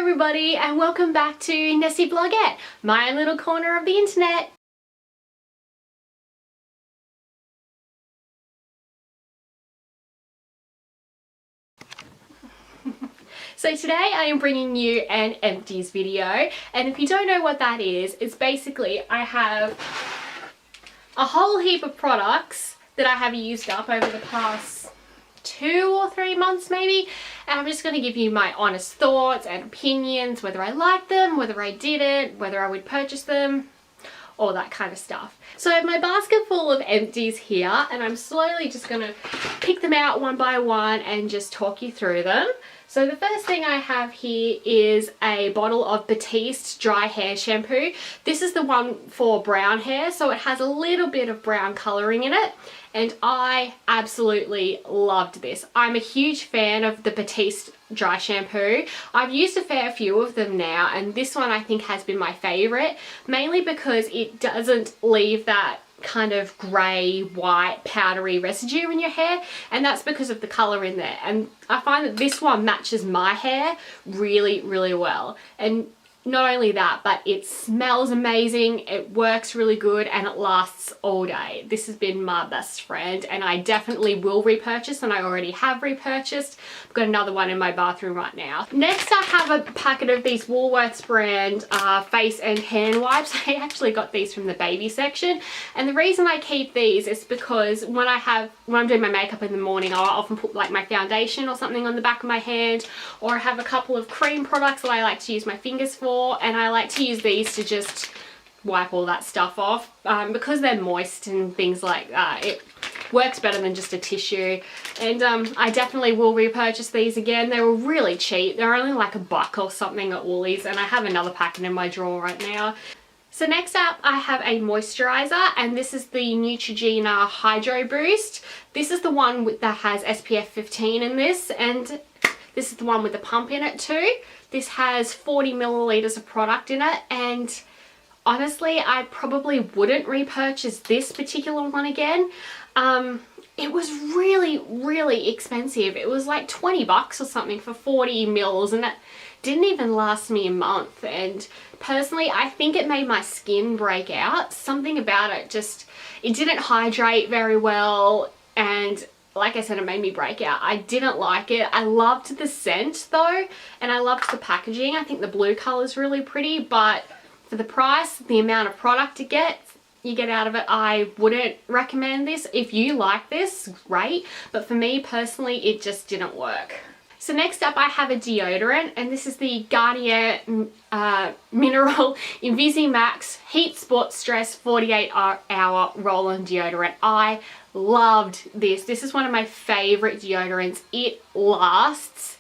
everybody and welcome back to Nessie Vlogette, my little corner of the internet. So today I am bringing you an Empties video, and if you don't know what that is, it's basically I have a whole heap of products that I have used up over the past 2 or 3 months maybe, and I'm just going to give you my honest thoughts and opinions, whether I like them, whether I didn't, whether I would purchase them, all that kind of stuff. So I have my basket full of Empties here, and I'm slowly just going to pick them out one by one and just talk you through them. So the first thing I have here is a bottle of Batiste dry hair shampoo. This is the one for brown hair, so it has a little bit of brown colouring in it, and I absolutely loved this. I'm a huge fan of the Batiste dry shampoo. I've used a fair few of them now, and this one I think has been my favourite, mainly because it doesn't leave that kind of grey, white, powdery residue in your hair, and that's because of the colour in there. And I find that this one matches my hair really, really well. And not only that, but it smells amazing, it works really good, and it lasts all day. This has been my best friend, and I definitely will repurchase, and I already have repurchased. I've got another one in my bathroom right now. Next I have a packet of these Woolworths brand face and hand wipes. I actually got these from the baby section, and the reason I keep these is because when I'm doing my makeup in the morning, I'll often put like my foundation or something on the back of my hand, or I have a couple of cream products that I like to use my fingers for, and I like to use these to just wipe all that stuff off because they're moist and things like that. It works better than just a tissue, and I definitely will repurchase these again. They were really cheap. They're only like $1 or something at Woolies, and I have another packet in my drawer right now. So next up I have a moisturiser, and this is the Neutrogena Hydro Boost. This is the one that has SPF 15 in this, and this is the one with the pump in it too. This has 40 milliliters of product in it, and honestly I probably wouldn't repurchase this particular one again. It was really expensive. It was like $20 or something for 40 mils, and that didn't even last me a month. And personally I think it made my skin break out. Something about it, just it didn't hydrate very well, and like I said, it made me break out. I didn't like it. I loved the scent though, and I loved the packaging. I think the blue colour is really pretty, but for the price, the amount of product you get out of it, I wouldn't recommend this. If you like this, great, but for me personally, it just didn't work. So next up I have a deodorant, and this is the Garnier Mineral Invisi-Max Heat Spot Stress 48-hour roll-on deodorant. I loved this. This is one of my favourite deodorants. It lasts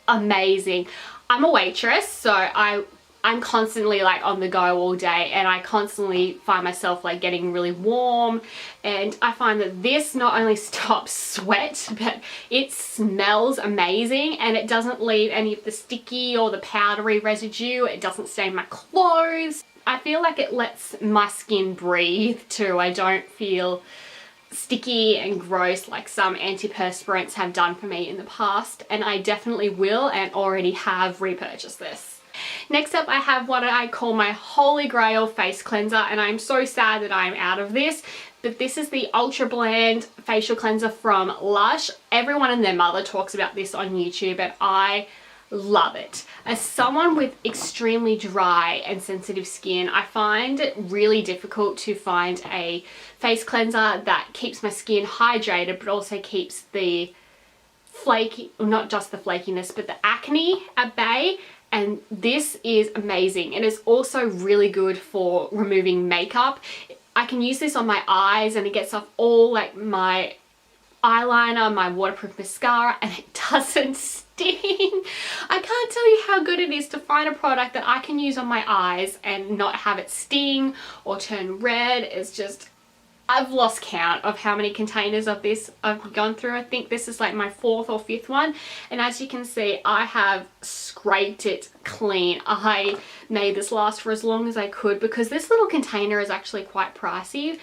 amazing. I'm a waitress, so I'm constantly like on the go all day, and I constantly find myself like getting really warm, and I find that this not only stops sweat, but it smells amazing, and it doesn't leave any of the sticky or the powdery residue. It doesn't stain my clothes. I feel like it lets my skin breathe too. I don't feel sticky and gross like some antiperspirants have done for me in the past, and I definitely will and already have repurchased this. Next up I have what I call my holy grail face cleanser, and I'm so sad that I'm out of this, but this is the Ultrabland facial cleanser from Lush. Everyone and their mother talks about this on YouTube, and I love it. As someone with extremely dry and sensitive skin, I find it really difficult to find a face cleanser that keeps my skin hydrated but also keeps the flaky, not just the flakiness, but the acne at bay. And this is amazing. It is also really good for removing makeup. I can use this on my eyes, and it gets off all like my eyeliner, my waterproof mascara, and it doesn't sting. I can't tell you how good it is to find a product that I can use on my eyes and not have it sting or turn red. It's just, I've lost count of how many containers of this I've gone through. I think this is like my 4th or 5th one, and as you can see I have scraped it clean. I made this last for as long as I could because this little container is actually quite pricey,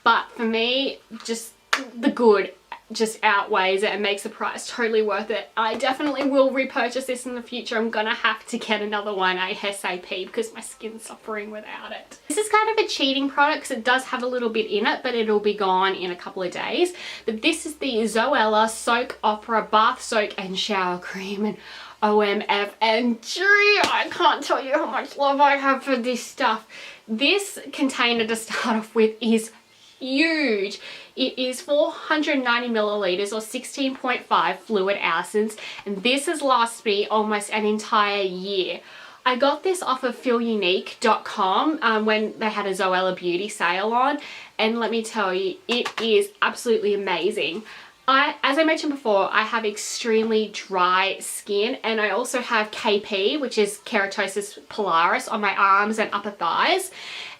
but for me, just the good just outweighs it and makes the price totally worth it. I definitely will repurchase this in the future. I'm gonna have to get another one ASAP because my skin's suffering without it. This is kind of a cheating product because it does have a little bit in it, but it'll be gone in a couple of days. But this is the Zoella Soak Opera Bath Soak and Shower Cream, and OMFNG, I can't tell you how much love I have for this stuff. This container, to start off with, is huge. It is 490 milliliters or 16.5 fluid ounces, and this has lasted me almost an entire year. I got this off of feelunique.com when they had a Zoella beauty sale on, and let me tell you, it is absolutely amazing. As I mentioned before, I have extremely dry skin, and I also have KP, which is keratosis pilaris, on my arms and upper thighs.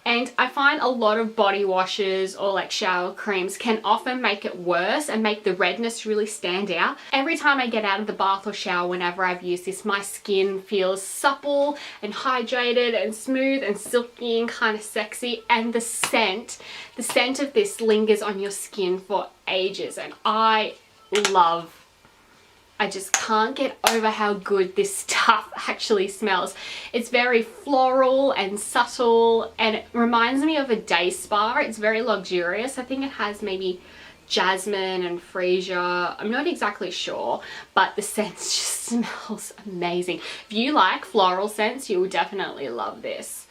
And I find a lot of body washes or like shower creams can often make it worse and make the redness really stand out. Every time I get out of the bath or shower, whenever I've used this, my skin feels supple and hydrated and smooth and silky and kind of sexy. And the scent of this lingers on your skin for ages, and I just can't get over how good this stuff actually smells. It's very floral and subtle, and it reminds me of a day spa. It's very luxurious. I think it has maybe jasmine and freesia. I'm not exactly sure, but the scent just smells amazing. If you like floral scents, you will definitely love this.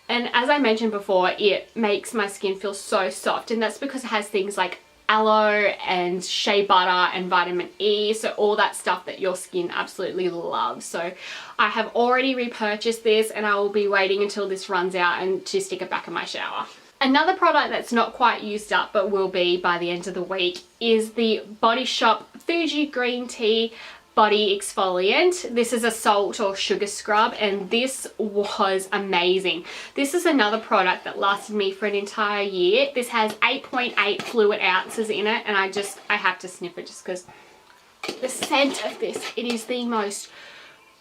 And as I mentioned before, it makes my skin feel so soft, and that's because it has things like aloe and shea butter and vitamin E, so all that stuff that your skin absolutely loves. So I have already repurchased this, and I will be waiting until this runs out and to stick it back in my shower. Another product that's not quite used up but will be by the end of the week is the Body Shop Fiji Green Tea Body Exfoliant. This is a salt or sugar scrub, and this was amazing. This is another product that lasted me for an entire year. This has 8.8 fluid ounces in it, and I have to sniff it just because the scent of this, it is the most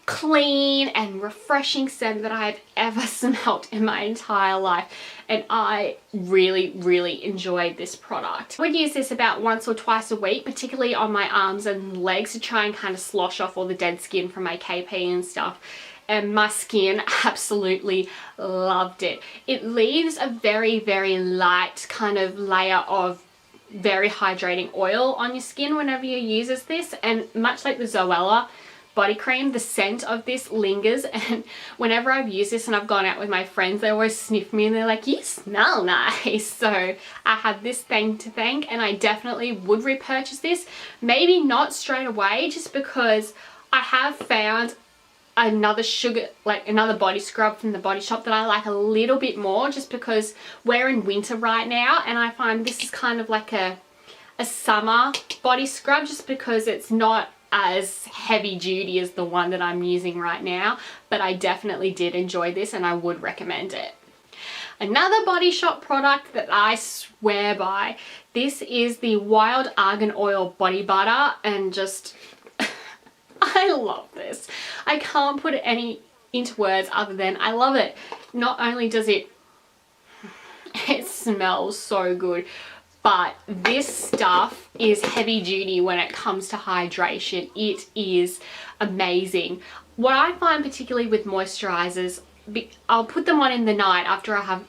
clean and refreshing scent that I have ever smelt in my entire life, and I really enjoyed this product. I would use this about once or twice a week, particularly on my arms and legs, to try and kind of slosh off all the dead skin from my KP and stuff, and my skin absolutely loved it. It leaves a very light kind of layer of very hydrating oil on your skin whenever you use this, and much like the Zoella body cream, the scent of this lingers, and whenever I've used this and I've gone out with my friends, they always sniff me and they're like, you smell nice. So I have this thing to thank, and I definitely would repurchase this. Maybe not straight away, just because I have found another body scrub from the Body Shop that I like a little bit more, just because we're in winter right now, and I find this is kind of like a summer body scrub, just because it's not as heavy duty as the one that I'm using right now, but I definitely did enjoy this and I would recommend it. Another Body Shop product that I swear by, this is the Wild Argan Oil Body Butter, and just I love this. I can't put it into words other than I love it. Not only does it smells so good, but this stuff is heavy duty when it comes to hydration. It is amazing. What I find particularly with moisturizers, I'll put them on in the night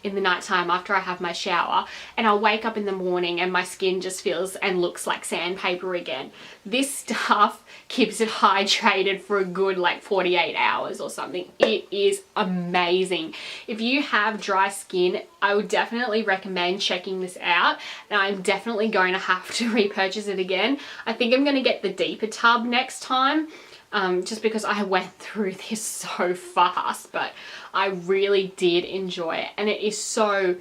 in the nighttime after I have my shower, and I'll wake up in the morning and my skin just feels and looks like sandpaper again. This stuff keeps it hydrated for a good like 48 hours or something. It is amazing. If you have dry skin, I would definitely recommend checking this out. Now I'm definitely going to have to repurchase it again. I think I'm going to get the deeper tub next time. Just because I went through this so fast, but I really did enjoy it, and it is so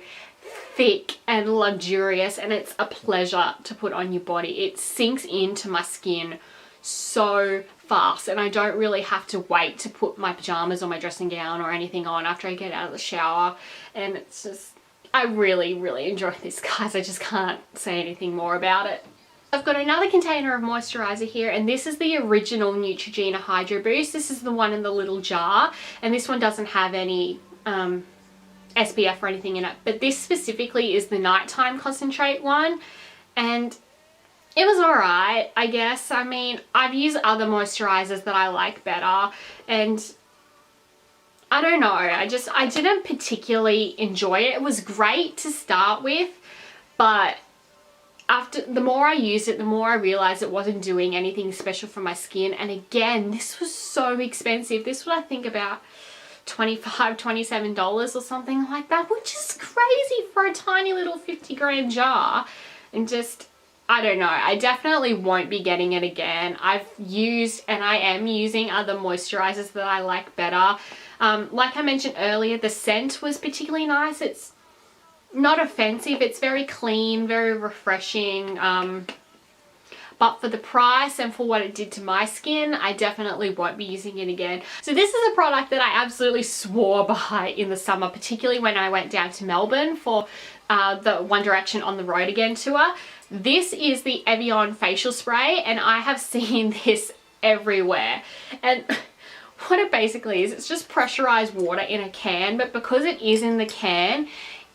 thick and luxurious, and it's a pleasure to put on your body. It sinks into my skin so fast, and I don't really have to wait to put my pajamas or my dressing gown or anything on after I get out of the shower, and it's just, I really enjoy this, guys. I just can't say anything more about it. I've got another container of moisturizer here, and this is the original Neutrogena Hydro Boost. This is the one in the little jar, and this one doesn't have any SPF or anything in it, but this specifically is the nighttime concentrate one, and it was alright, I guess. I mean, I've used other moisturizers that I like better, and I don't know, I didn't particularly enjoy it. It was great to start with, but after the more I used it, the more I realized it wasn't doing anything special for my skin. And again, this was so expensive. This was, I think, about $25, $27 or something like that, which is crazy for a tiny little 50-gram jar. And just, I don't know, I definitely won't be getting it again. I've used, and I am using, other moisturizers that I like better. Like I mentioned earlier, the scent was particularly nice. It's not offensive, it's very clean, very refreshing, but for the price and for what it did to my skin, I definitely won't be using it again. So this is a product that I absolutely swore by in the summer, particularly when I went down to Melbourne for the One Direction On The Road Again tour. This is the Evian facial spray, and I have seen this everywhere. And what it basically is, it's just pressurized water in a can, but because it is in the can,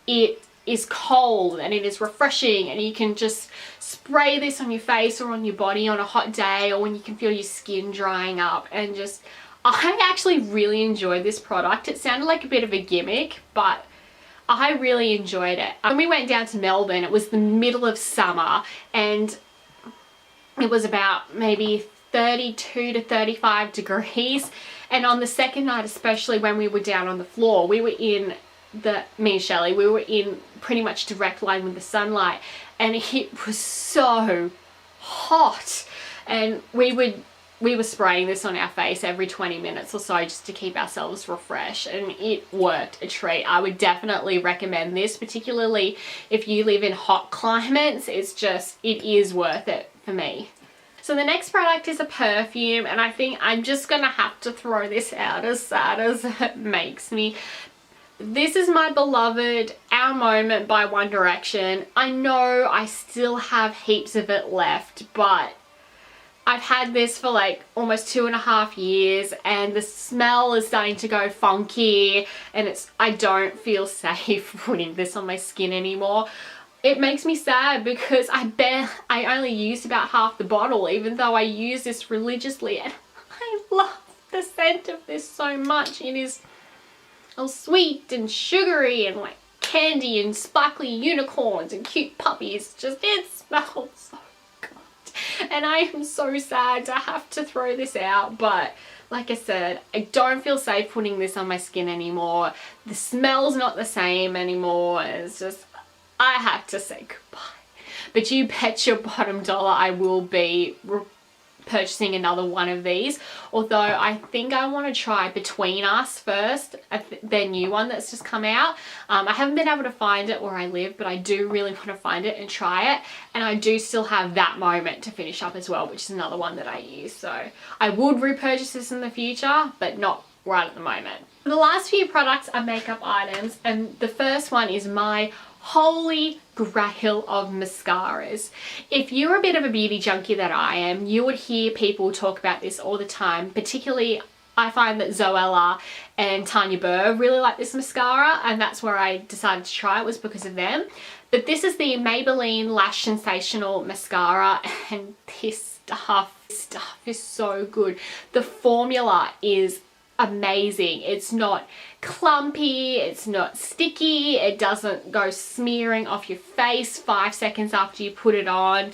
it is cold and it is refreshing, and you can just spray this on your face or on your body on a hot day, or when you can feel your skin drying up. And just, I actually really enjoyed this product. It sounded like a bit of a gimmick, but I really enjoyed it. When we went down to Melbourne, it was the middle of summer, and it was about maybe 32 to 35 degrees. And on the second night, especially when we were down on the floor, we were in me and Shelley, we were in pretty much direct line with the sunlight, and it was so hot, and we were spraying this on our face every 20 minutes or so just to keep ourselves refreshed, and it worked a treat. I would definitely recommend this, particularly if you live in hot climates. It's just, it is worth it for me. So the next product is a perfume, and I think I'm just gonna have to throw this out, as sad as it makes me. This is my beloved Our Moment by One Direction. I know I still have heaps of it left, but I've had this for like almost 2.5 years, and the smell is starting to go funky, and I don't feel safe putting this on my skin anymore. It makes me sad because I only used about half the bottle, even though I use this religiously, and I love the scent of this so much. It is all sweet and sugary and like candy and sparkly unicorns and cute puppies. Just, it smells so good. And I am so sad to have to throw this out, but like I said, I don't feel safe putting this on my skin anymore. The smell's not the same anymore. It's just, I have to say goodbye. But you bet your bottom dollar I will be purchasing another one of these, although I think I want to try Between Us first, their new one that's just come out. I haven't been able to find it where I live, but I do really want to find it and try it, and I do still have That Moment to finish up as well, which is another one that I use. So I would repurchase this in the future, but not right at the moment. The last few products are makeup items, and the first one is my holy grail of mascaras. If you're a bit of a beauty junkie that I am, you would hear people talk about this all the time. Particularly, I find that Zoella and Tanya Burr really like this mascara, and that's where I decided to try it, was because of them. But this is the Maybelline Lash Sensational mascara, and this stuff is so good. The formula is amazing. It's not clumpy, it's not sticky, it doesn't go smearing off your face 5 seconds after you put it on,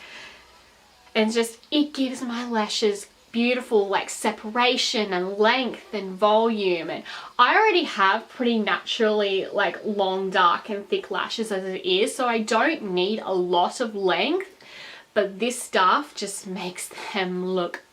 and just, it gives my lashes beautiful like separation and length and volume. And I already have pretty naturally like long, dark and thick lashes as it is, so I don't need a lot of length, but this stuff just makes them look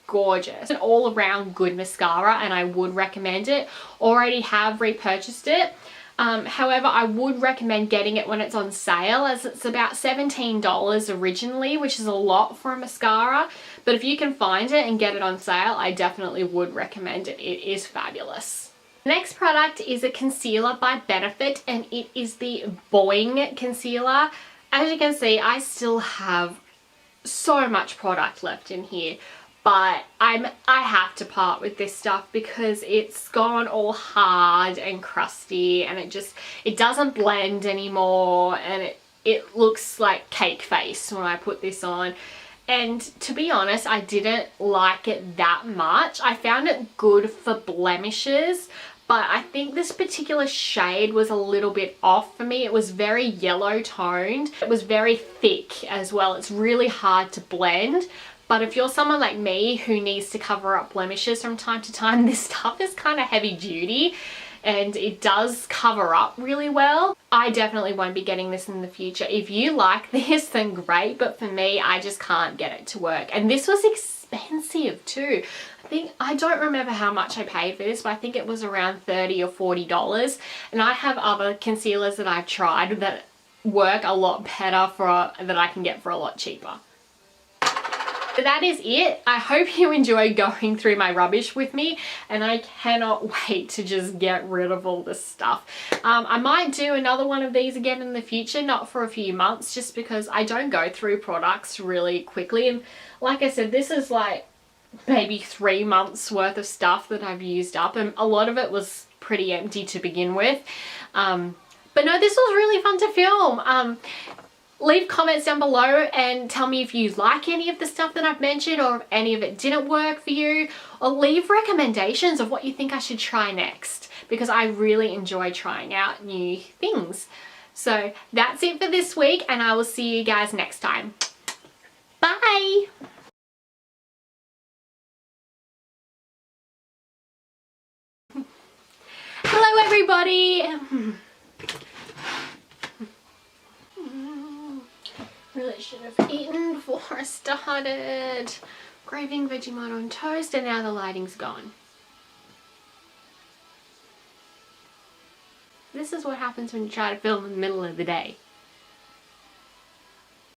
gorgeous. An all-around good mascara, and I would recommend it. Already have repurchased it. However, I would recommend getting it when it's on sale, as it's about $17 originally, which is a lot for a mascara. But if you can find it and get it on sale, I definitely would recommend it. It is fabulous. The next product is a concealer by Benefit, and it is the Boi-ing concealer. As you can see, I still have so much product left in here, but I have to part with this stuff because it's gone all hard and crusty, and it doesn't blend anymore, and it looks like cake face when I put this on. And to be honest, I didn't like it that much. I found it good for blemishes, but I think this particular shade was a little bit off for me. It was very yellow toned. It was very thick as well. It's really hard to blend. But if you're someone like me who needs to cover up blemishes from time to time, this stuff is kind of heavy duty and it does cover up really well. I definitely won't be getting this in the future. If you like this, then great, but for me, I just can't get it to work. And this was expensive too. I don't remember how much I paid for this, but I think it was around $30 or $40. And I have other concealers that I've tried that work a lot better that I can get for a lot cheaper. So that is it. I hope you enjoy going through my rubbish with me, and I cannot wait to just get rid of all this stuff. I might do another one of these again in the future, not for a few months, just because I don't go through products really quickly. And like I said, this is like maybe 3 months worth of stuff that I've used up, and a lot of it was pretty empty to begin with. But no, this was really fun to film. Leave comments down below and tell me if you like any of the stuff that I've mentioned, or if any of it didn't work for you, or leave recommendations of what you think I should try next, because I really enjoy trying out new things. So that's it for this week, and I will see you guys next time. Bye! Hello everybody! Really should have eaten before I started. Graving Vegemite on toast, and now the lighting's gone. This is what happens when you try to film in the middle of the day.